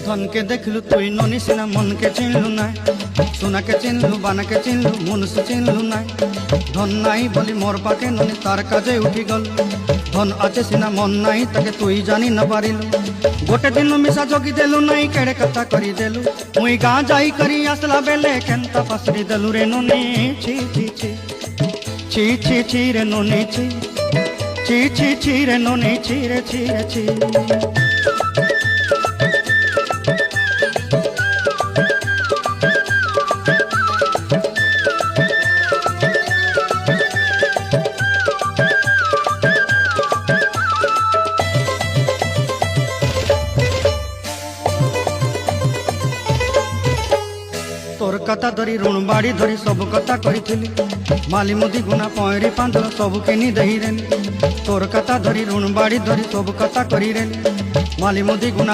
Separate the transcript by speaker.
Speaker 1: धन के देखलु तुई ननी सिना मन के चिन्हलु ना सोना के चिन्हलु बाना के चिन्हलु मनुष्य चिन्हलु ना धन नाई बोली मोर पाके ननी तार काजे उठी गल धन आचे सिना मन नाई ताके तुई जानी न पारिलु गोटे दिन मिसा जोगी देलु नाई केड़े कथा करी देलु मुई गाँ जाई करी आसला बेले केंता पासरी देलु रे ननी छी छी छी छी छी छी रे ननी छी छी छी छी रे ननी छी रे छी रे छी तोर कथा धरी ऋण बाड़ी धरी सब कथा करी माली मुदी गुना पयरी पांदर सब किनी दही रेनी तोर कथा धरी ऋण बाड़ी धरी सब कथा करी रेनी माली मुदी गुना